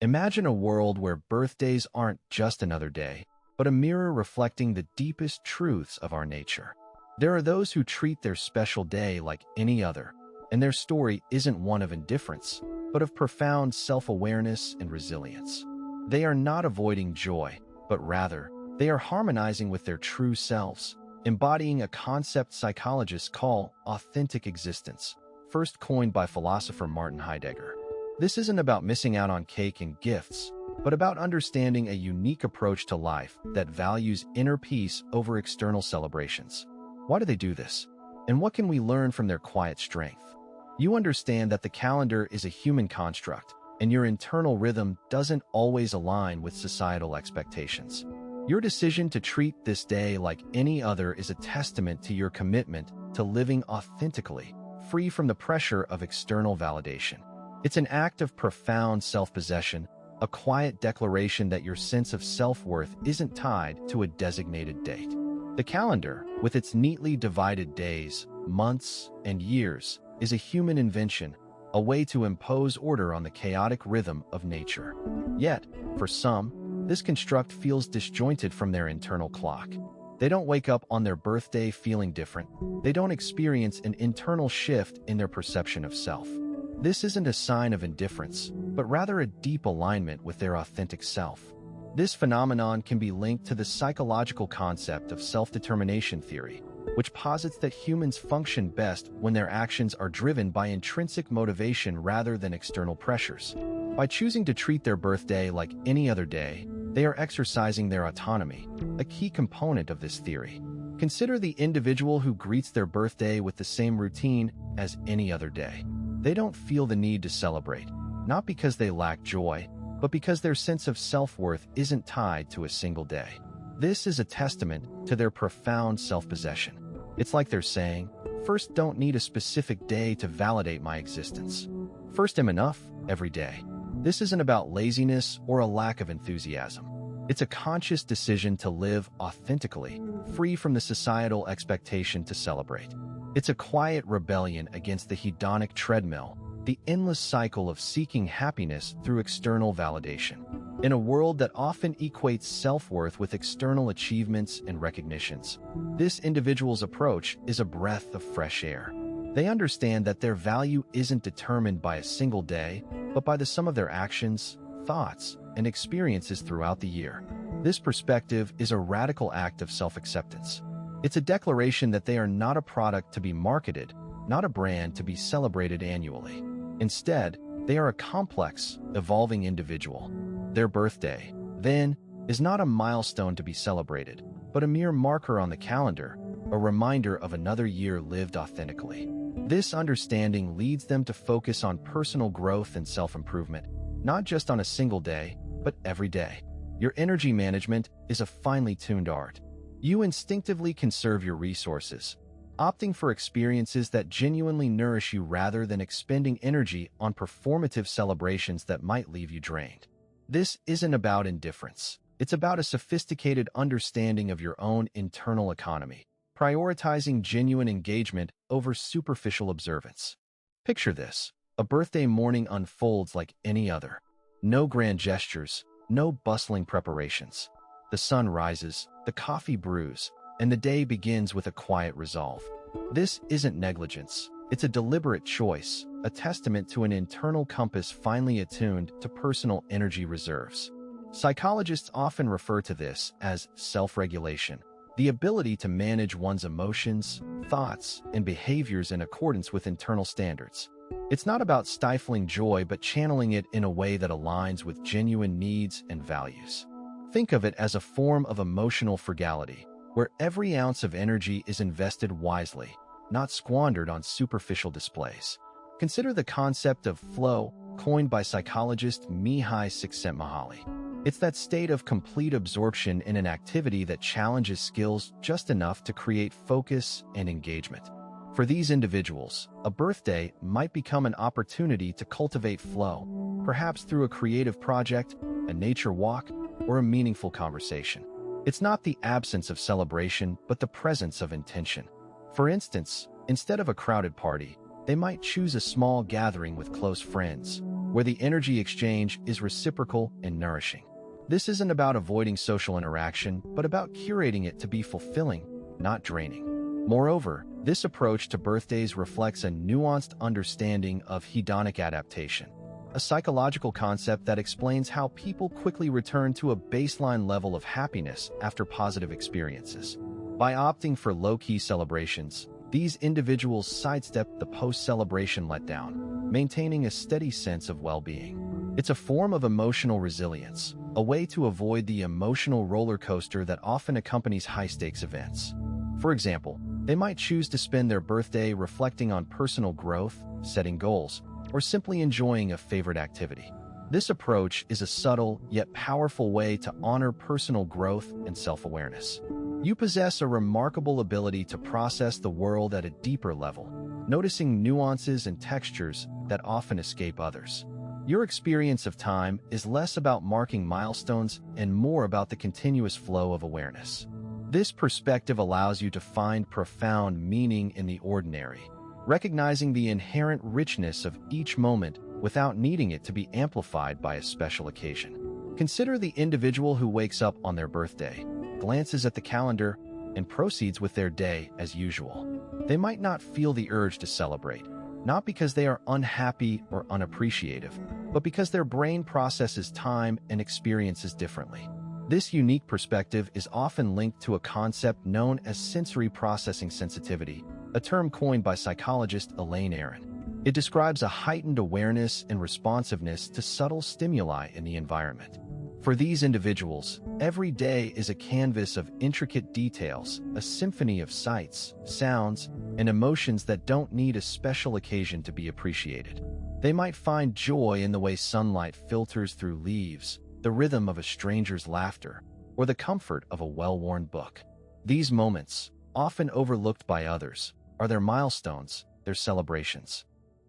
Imagine a world where birthdays aren't just another day, but a mirror reflecting the deepest truths of our nature. There are those who treat their special day like any other, and their story isn't one of indifference, but of profound self-awareness and resilience. They are not avoiding joy, but rather, they are harmonizing with their true selves, embodying a concept psychologists call authentic existence, first coined by philosopher Martin Heidegger. This isn't about missing out on cake and gifts, but about understanding a unique approach to life that values inner peace over external celebrations. Why do they do this? And what can we learn from their quiet strength? You understand that the calendar is a human construct, and your internal rhythm doesn't always align with societal expectations. Your decision to treat this day like any other is a testament to your commitment to living authentically, free from the pressure of external validation. It's an act of profound self-possession, a quiet declaration that your sense of self-worth isn't tied to a designated date. The calendar, with its neatly divided days, months, and years, is a human invention, a way to impose order on the chaotic rhythm of nature. Yet, for some, this construct feels disjointed from their internal clock. They don't wake up on their birthday feeling different. They don't experience an internal shift in their perception of self. This isn't a sign of indifference, but rather a deep alignment with their authentic self. This phenomenon can be linked to the psychological concept of self-determination theory, which posits that humans function best when their actions are driven by intrinsic motivation rather than external pressures. By choosing to treat their birthday like any other day, they are exercising their autonomy, a key component of this theory. Consider the individual who greets their birthday with the same routine as any other day. They don't feel the need to celebrate, not because they lack joy, but because their sense of self-worth isn't tied to a single day. This is a testament to their profound self-possession. It's like they're saying, first, don't need a specific day to validate my existence. First, am enough every day. This isn't about laziness or a lack of enthusiasm. It's a conscious decision to live authentically, free from the societal expectation to celebrate. It's a quiet rebellion against the hedonic treadmill, the endless cycle of seeking happiness through external validation. In a world that often equates self-worth with external achievements and recognitions, this individual's approach is a breath of fresh air. They understand that their value isn't determined by a single day, but by the sum of their actions, thoughts, and experiences throughout the year. This perspective is a radical act of self-acceptance. It's a declaration that they are not a product to be marketed, not a brand to be celebrated annually. Instead, they are a complex, evolving individual. Their birthday, then, is not a milestone to be celebrated, but a mere marker on the calendar, a reminder of another year lived authentically. This understanding leads them to focus on personal growth and self-improvement, not just on a single day, but every day. Your energy management is a finely tuned art. You instinctively conserve your resources, opting for experiences that genuinely nourish you rather than expending energy on performative celebrations that might leave you drained. This isn't about indifference. It's about a sophisticated understanding of your own internal economy, prioritizing genuine engagement over superficial observance. Picture this. A birthday morning unfolds like any other. No grand gestures, no bustling preparations. The sun rises, the coffee brews, and the day begins with a quiet resolve. This isn't negligence. It's a deliberate choice, a testament to an internal compass finely attuned to personal energy reserves. Psychologists often refer to this as self-regulation, the ability to manage one's emotions, thoughts, and behaviors in accordance with internal standards. It's not about stifling joy but channeling it in a way that aligns with genuine needs and values. Think of it as a form of emotional frugality, where every ounce of energy is invested wisely, not squandered on superficial displays. Consider the concept of flow, coined by psychologist Mihai Csikszentmihalyi. It's that state of complete absorption in an activity that challenges skills just enough to create focus and engagement. For these individuals, a birthday might become an opportunity to cultivate flow, perhaps through a creative project, a nature walk, or a meaningful conversation. It's not the absence of celebration, but the presence of intention. For instance, instead of a crowded party, they might choose a small gathering with close friends, where the energy exchange is reciprocal and nourishing. This isn't about avoiding social interaction, but about curating it to be fulfilling, not draining. Moreover, this approach to birthdays reflects a nuanced understanding of hedonic adaptation, a psychological concept that explains how people quickly return to a baseline level of happiness after positive experiences. By opting for low-key celebrations, these individuals sidestep the post-celebration letdown, maintaining a steady sense of well-being. It's a form of emotional resilience, a way to avoid the emotional roller coaster that often accompanies high-stakes events. For example, they might choose to spend their birthday reflecting on personal growth, setting goals, or simply enjoying a favorite activity. This approach is a subtle yet powerful way to honor personal growth and self-awareness. You possess a remarkable ability to process the world at a deeper level, noticing nuances and textures that often escape others. Your experience of time is less about marking milestones and more about the continuous flow of awareness. This perspective allows you to find profound meaning in the ordinary, recognizing the inherent richness of each moment without needing it to be amplified by a special occasion. Consider the individual who wakes up on their birthday, glances at the calendar, and proceeds with their day as usual. They might not feel the urge to celebrate, not because they are unhappy or unappreciative, but because their brain processes time and experiences differently. This unique perspective is often linked to a concept known as sensory processing sensitivity, a term coined by psychologist Elaine Aron. It describes a heightened awareness and responsiveness to subtle stimuli in the environment. For these individuals, every day is a canvas of intricate details, a symphony of sights, sounds, and emotions that don't need a special occasion to be appreciated. They might find joy in the way sunlight filters through leaves, the rhythm of a stranger's laughter, or the comfort of a well-worn book. These moments, often overlooked by others, are their milestones, their celebrations.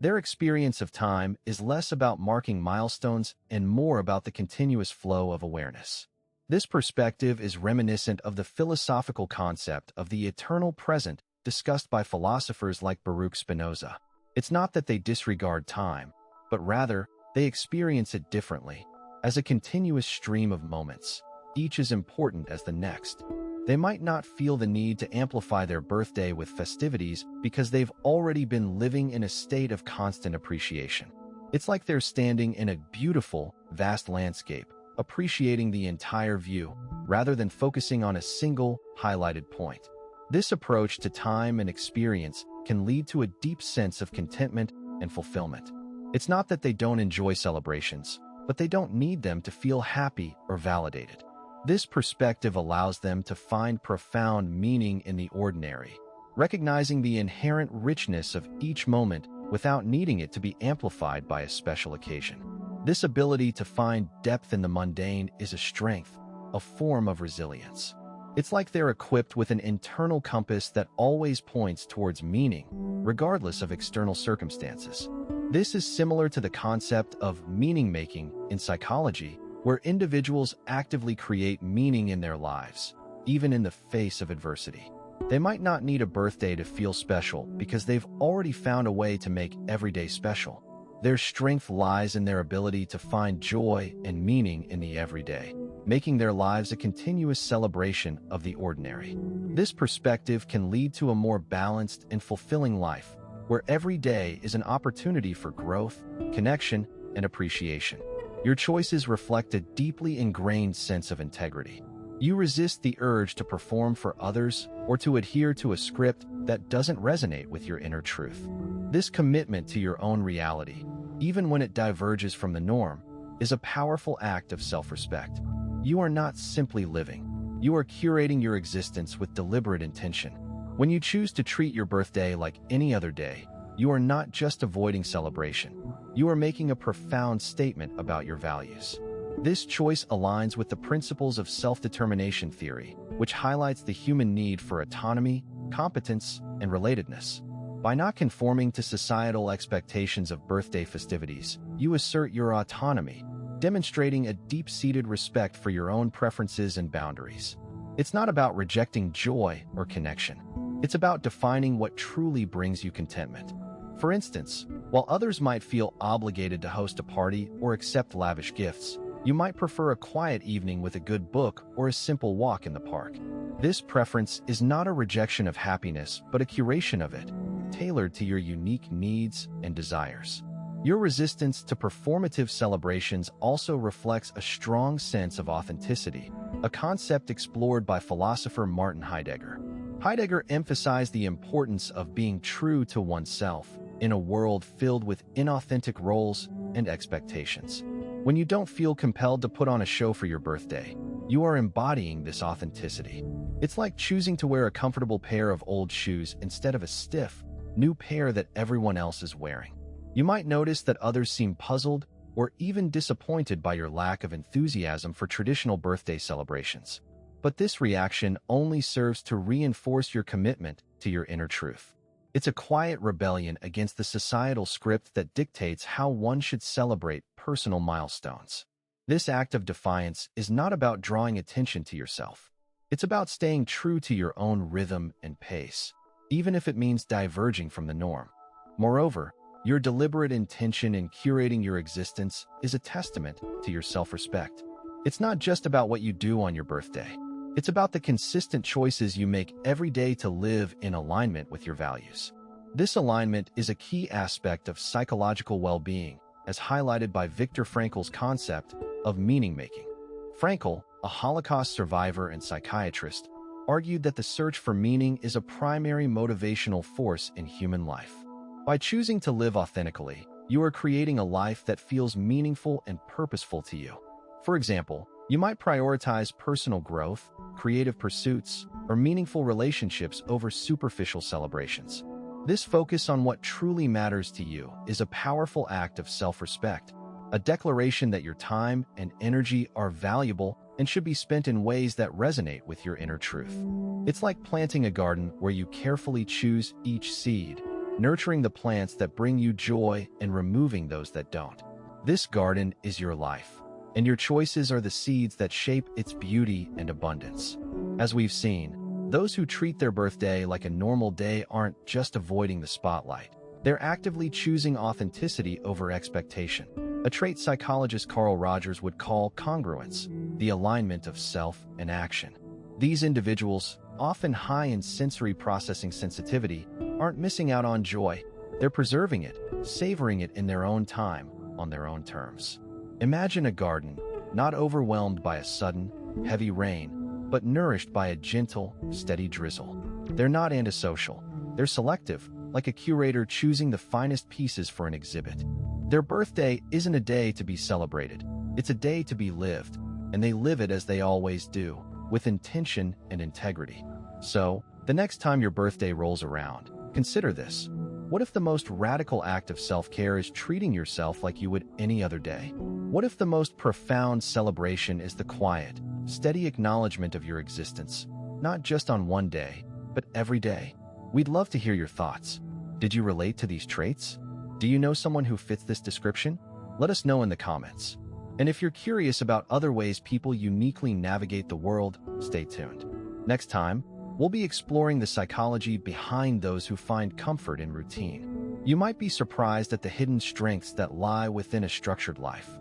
Their experience of time is less about marking milestones and more about the continuous flow of awareness. This perspective is reminiscent of the philosophical concept of the eternal present discussed by philosophers like Baruch Spinoza. It's not that they disregard time, but rather, they experience it differently, as a continuous stream of moments, each as important as the next. They might not feel the need to amplify their birthday with festivities because they've already been living in a state of constant appreciation. It's like they're standing in a beautiful, vast landscape, appreciating the entire view, rather than focusing on a single, highlighted point. This approach to time and experience can lead to a deep sense of contentment and fulfillment. It's not that they don't enjoy celebrations, but they don't need them to feel happy or validated. This perspective allows them to find profound meaning in the ordinary, recognizing the inherent richness of each moment without needing it to be amplified by a special occasion. This ability to find depth in the mundane is a strength, a form of resilience. It's like they're equipped with an internal compass that always points towards meaning, regardless of external circumstances. This is similar to the concept of meaning-making in psychology, where individuals actively create meaning in their lives, even in the face of adversity. They might not need a birthday to feel special because they've already found a way to make every day special. Their strength lies in their ability to find joy and meaning in the everyday, making their lives a continuous celebration of the ordinary. This perspective can lead to a more balanced and fulfilling life, where every day is an opportunity for growth, connection, and appreciation. Your choices reflect a deeply ingrained sense of integrity. You resist the urge to perform for others or to adhere to a script that doesn't resonate with your inner truth. This commitment to your own reality, even when it diverges from the norm, is a powerful act of self-respect. You are not simply living. You are curating your existence with deliberate intention. When you choose to treat your birthday like any other day, you are not just avoiding celebration. You are making a profound statement about your values. This choice aligns with the principles of self-determination theory, which highlights the human need for autonomy, competence, and relatedness. By not conforming to societal expectations of birthday festivities, you assert your autonomy, demonstrating a deep-seated respect for your own preferences and boundaries. It's not about rejecting joy or connection. It's about defining what truly brings you contentment. For instance, While others might feel obligated to host a party or accept lavish gifts, you might prefer a quiet evening with a good book or a simple walk in the park. This preference is not a rejection of happiness, but a curation of it, tailored to your unique needs and desires. Your resistance to performative celebrations also reflects a strong sense of authenticity, a concept explored by philosopher Martin Heidegger. Heidegger emphasized the importance of being true to oneself in a world filled with inauthentic roles and expectations. When you don't feel compelled to put on a show for your birthday, you are embodying this authenticity. It's like choosing to wear a comfortable pair of old shoes instead of a stiff, new pair that everyone else is wearing. You might notice that others seem puzzled or even disappointed by your lack of enthusiasm for traditional birthday celebrations. But this reaction only serves to reinforce your commitment to your inner truth. It's a quiet rebellion against the societal script that dictates how one should celebrate personal milestones. This act of defiance is not about drawing attention to yourself. It's about staying true to your own rhythm and pace, even if it means diverging from the norm. Moreover, your deliberate intention in curating your existence is a testament to your self-respect. It's not just about what you do on your birthday. It's about the consistent choices you make every day to live in alignment with your values. This alignment is a key aspect of psychological well-being, as highlighted by Viktor Frankl's concept of meaning-making. Frankl, a Holocaust survivor and psychiatrist, argued that the search for meaning is a primary motivational force in human life. By choosing to live authentically, you are creating a life that feels meaningful and purposeful to you. For example, you might prioritize personal growth, creative pursuits, or meaningful relationships over superficial celebrations. This focus on what truly matters to you is a powerful act of self-respect, a declaration that your time and energy are valuable and should be spent in ways that resonate with your inner truth. It's like planting a garden where you carefully choose each seed, nurturing the plants that bring you joy and removing those that don't. This garden is your life, and your choices are the seeds that shape its beauty and abundance. As we've seen, those who treat their birthday like a normal day aren't just avoiding the spotlight. They're actively choosing authenticity over expectation, a trait psychologist Carl Rogers would call congruence, the alignment of self and action. These individuals, often high in sensory processing sensitivity, aren't missing out on joy. They're preserving it, savoring it in their own time, on their own terms. Imagine a garden, not overwhelmed by a sudden, heavy rain, but nourished by a gentle, steady drizzle. They're not antisocial. They're selective, like a curator choosing the finest pieces for an exhibit. Their birthday isn't a day to be celebrated. It's a day to be lived, and they live it as they always do, with intention and integrity. So, the next time your birthday rolls around, consider this. What if the most radical act of self-care is treating yourself like you would any other day? What if the most profound celebration is the quiet, steady acknowledgement of your existence, not just on one day, but every day? We'd love to hear your thoughts. Did you relate to these traits? Do you know someone who fits this description? Let us know in the comments. And if you're curious about other ways people uniquely navigate the world, stay tuned. Next time, we'll be exploring the psychology behind those who find comfort in routine. You might be surprised at the hidden strengths that lie within a structured life.